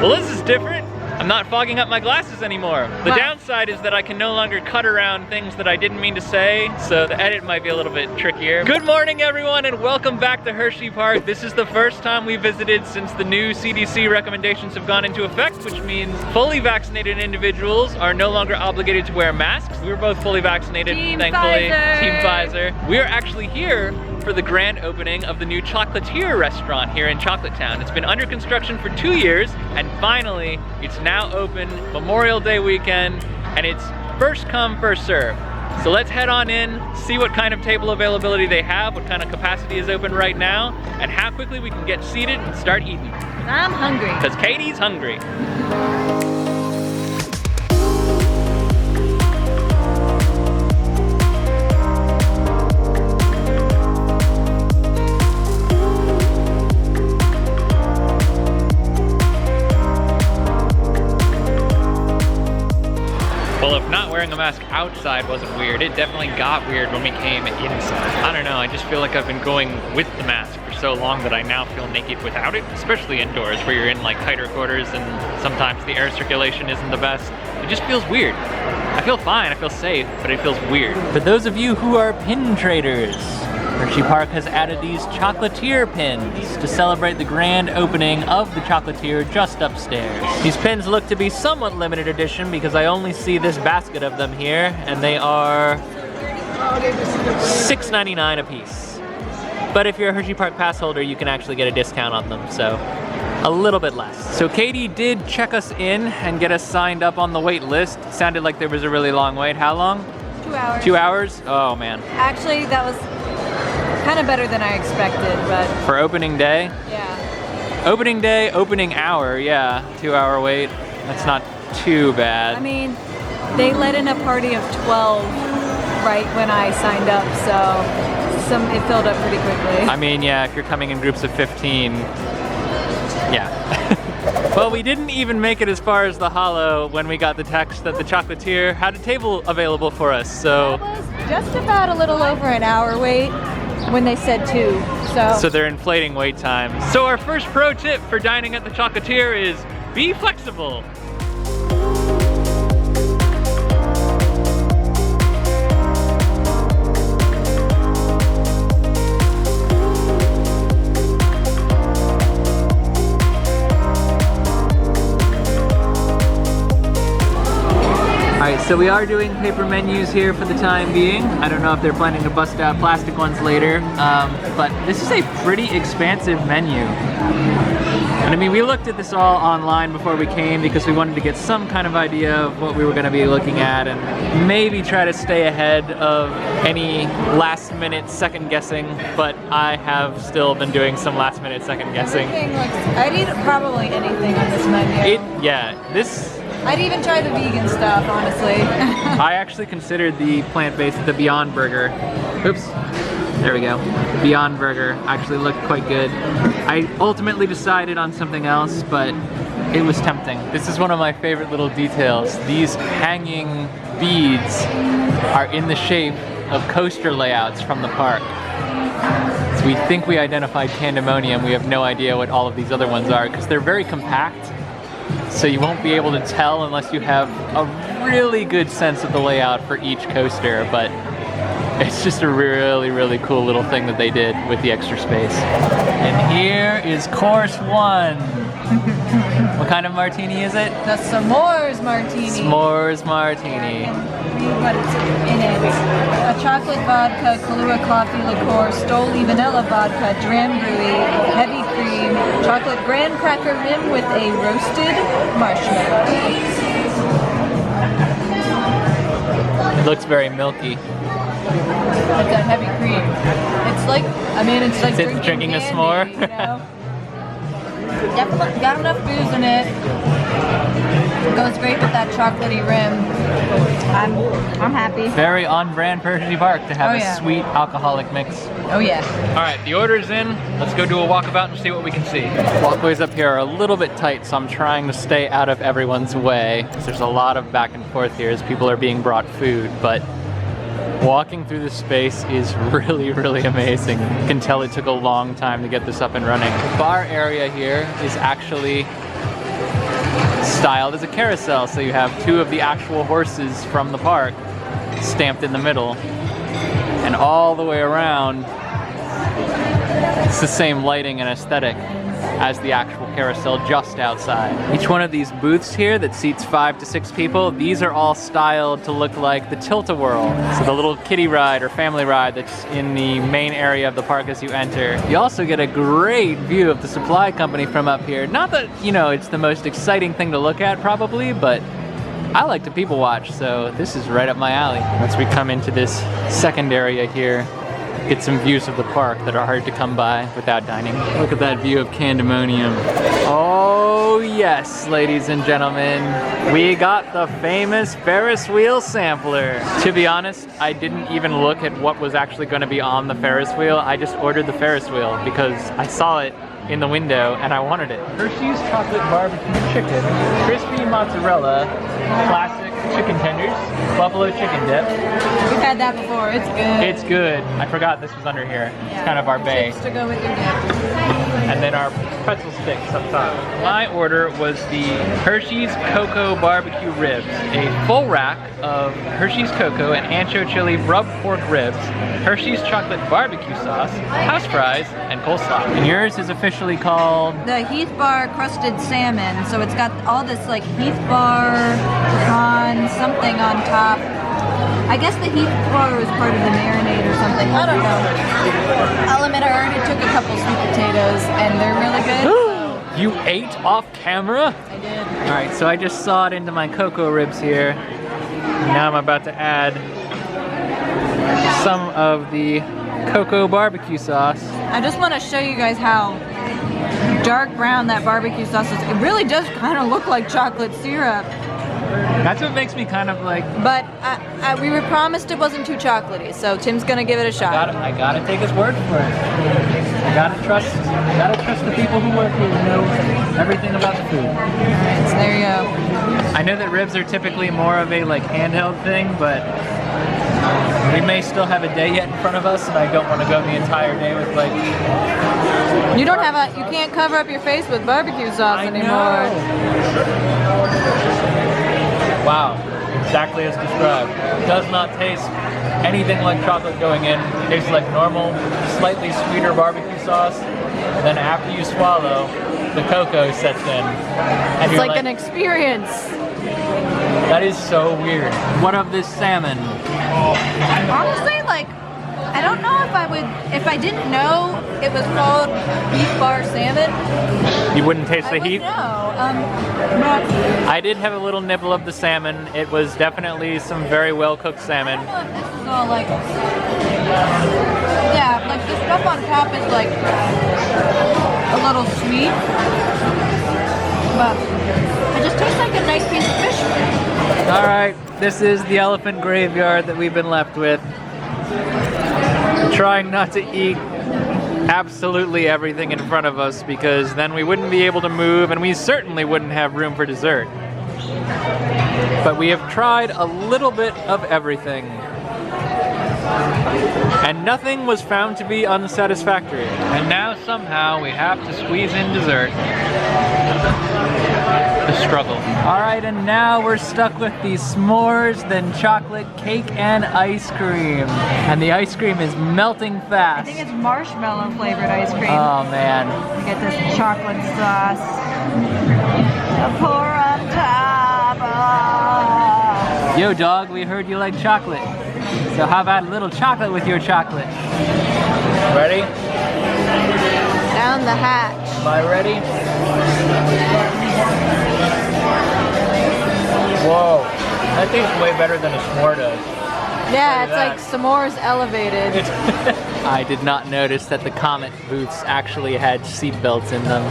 Well, this is different. I'm not fogging up my glasses anymore. The downside is that I can no longer cut around things that I didn't mean to say, so the edit might be a little bit trickier. Good morning, everyone, and welcome back to Hersheypark. This is the first time we visited since the new CDC recommendations have gone into effect, which means fully vaccinated individuals are no longer obligated to wear masks. We were both fully vaccinated, thankfully. Team Pfizer. We are actually here for the grand opening of the new Chocolatier restaurant here in Chocolatetown. It's been under construction for 2 years, and finally, it's now open Memorial Day weekend, and it's first come, first serve. So let's head on in, see what kind of table availability they have, what kind of capacity is open right now, and how quickly we can get seated and start eating. I'm hungry. Because Katie's hungry. Well, if not wearing a mask outside wasn't weird, it definitely got weird when we came inside. I don't know, I just feel like I've been going with the mask for so long that I now feel naked without it, especially indoors where you're in like tighter quarters and sometimes the air circulation isn't the best. It just feels weird. I feel fine, I feel safe, but it feels weird. For those of you who are pin traders, Hersheypark has added these Chocolatier pins to celebrate the grand opening of the Chocolatier just upstairs. These pins look to be somewhat limited edition because I only see this basket of them here, and they are $6.99 a piece. But if you're a Hersheypark pass holder, you can actually get a discount on them, so a little bit less. So Katie did check us in and get us signed up on the wait list. It sounded like there was a really long wait. How long? 2 hours. 2 hours? Oh man. Actually, that was kind of better than I expected, but... For opening day? Yeah. Opening day, opening hour, yeah. 2 hour wait. That's not too bad. I mean, they let in a party of 12 right when I signed up, so it filled up pretty quickly. I mean, yeah, if you're coming in groups of 15, yeah. Well, we didn't even make it as far as the hollow when we got the text that the Chocolatier had a table available for us, so... That was just about a little over an hour wait when they said 2, So they're inflating wait times. So our first pro tip for dining at the Chocolatier is be flexible. Alright, so we are doing paper menus here for the time being. I don't know if they're planning to bust out plastic ones later, but this is a pretty expansive menu. And I mean, we looked at this all online before we came because we wanted to get some kind of idea of what we were going to be looking at and maybe try to stay ahead of any last minute second guessing, but I have still been doing some last minute second guessing. I'd eat probably anything on this menu. I'd even try the vegan stuff, honestly. I actually considered the plant-based, the Beyond Burger. Oops, there we go. Beyond Burger actually looked quite good. I ultimately decided on something else, but it was tempting. This is one of my favorite little details. These hanging beads are in the shape of coaster layouts from the park. So we think we identified Candemonium. We have no idea what all of these other ones are because they're very compact. So you won't be able to tell unless you have a really good sense of the layout for each coaster, but it's just a really, really cool little thing that they did with the extra space. And here is course 1. What kind of martini is it? The S'mores Martini. S'mores Martini. What is in it? A chocolate vodka, Kahlua coffee liqueur, Stoli vanilla vodka, dram brulee, heavy cream, chocolate graham cracker rim with a roasted marshmallow. It looks very milky. It's that heavy cream. It's like, I mean, it's like drinking a candy, s'more. You know? Definitely got enough booze in it. It goes great with that chocolatey rim. I'm happy. Very on brand for Hersheypark to have a sweet alcoholic mix. Oh yeah. Alright, the order's in. Let's go do a walkabout and see what we can see. Walkways up here are a little bit tight, so I'm trying to stay out of everyone's way. There's a lot of back and forth here as people are being brought food, but walking through this space is really, really amazing. You can tell it took a long time to get this up and running. The bar area here is actually styled as a carousel. So you have two of the actual horses from the park stamped in the middle. And all the way around, it's the same lighting and aesthetic as the actual carousel just outside. Each one of these booths here that seats 5 to 6 people, these are all styled to look like the Tilt-A-Whirl. So the little kiddie ride or family ride that's in the main area of the park as you enter. You also get a great view of the supply company from up here. Not that, you know, it's the most exciting thing to look at probably, but I like to people watch, so this is right up my alley. Once we come into this second area here, get some views of the park that are hard to come by without dining. Look at that view of Candemonium. Oh yes, ladies and gentlemen, we got the famous Ferris wheel sampler. To be honest, I didn't even look at what was actually going to be on the Ferris wheel. I just ordered the Ferris wheel because I saw it in the window and I wanted it. Hershey's chocolate barbecue chicken, crispy mozzarella, classic chicken tenders, buffalo chicken dip. We've had that before, it's good. It's good. I forgot this was under here. Yeah. It's kind of our bay. Chips to go with your dip. And then our pretzel sticks up top. My order was the Hershey's Cocoa Barbecue Ribs, a full rack of Hershey's Cocoa and ancho chili rub pork ribs, Hershey's chocolate barbecue sauce, house fries, and coleslaw. And yours is officially called? The Heath Bar Crusted Salmon. So it's got all this like Heath Bar, pecan, something on top. I guess the Heath Bar was part of the marinade or something. I don't know. I'll admit I already took a couple sweet potatoes and they're really good. So. You ate off camera? I did. All right, so I just sawed into my cocoa ribs here. Now I'm about to add some of the cocoa barbecue sauce. I just want to show you guys how dark brown that barbecue sauce is. It really does kind of look like chocolate syrup. That's what makes me kind of like... But we were promised it wasn't too chocolatey, so Tim's gonna give it a shot. I gotta take his word for it. I gotta trust the people who work here who know everything about the food. Alright, so there you go. I know that ribs are typically more of a like handheld thing, but we may still have a day yet in front of us, and I don't want to go the entire day with like... You can't cover up your face with barbecue sauce anymore. Wow, exactly as described. Does not taste anything like chocolate going in. Tastes like normal, slightly sweeter barbecue sauce. And then after you swallow, the cocoa sets in. And it's like an experience. That is so weird. What of this salmon? Honestly, like, I don't know if I didn't know it was called Heath Bar Salmon. You wouldn't taste the heat? No, but I did have a little nibble of the salmon. It was definitely some very well cooked salmon. I don't know if this is all like, yeah, like the stuff on top is like a little sweet, but it just tastes like a nice piece of fish. All right, this is the elephant graveyard that we've been left with. Trying not to eat absolutely everything in front of us because then we wouldn't be able to move and we certainly wouldn't have room for dessert. But we have tried a little bit of everything. And nothing was found to be unsatisfactory. And now somehow we have to squeeze in dessert. The struggle. All right, and now we're stuck with the s'mores, then chocolate cake and ice cream. And the ice cream is melting fast. I think it's marshmallow flavored ice cream. Oh man. We get this chocolate sauce. Pour on top. Oh. Yo dog, we heard you like chocolate. So how about a little chocolate with your chocolate? Ready? Down the hatch. Am I ready? Whoa, that tastes way better than a s'more does. Yeah, it's like s'mores elevated. I did not notice that the Comet booths actually had seat belts in them.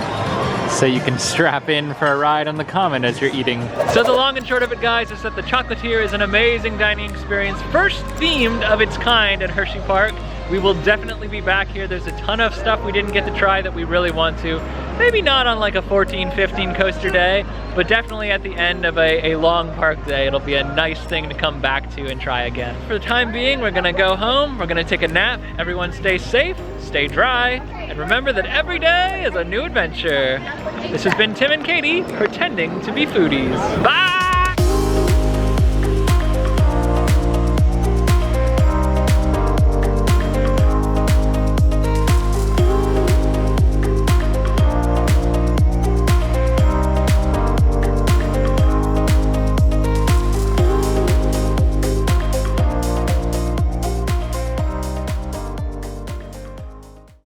So you can strap in for a ride on the Comet as you're eating. So the long and short of it, guys, is that the Chocolatier is an amazing dining experience, first themed of its kind at Hersheypark. We will definitely be back here. There's a ton of stuff we didn't get to try that we really want to. Maybe not on like a 14, 15 coaster day, but definitely at the end of a long park day, it'll be a nice thing to come back to and try again. For the time being, we're gonna go home, we're gonna take a nap. Everyone stay safe, stay dry, and remember that every day is a new adventure. This has been Tim and Katie, pretending to be foodies. Bye!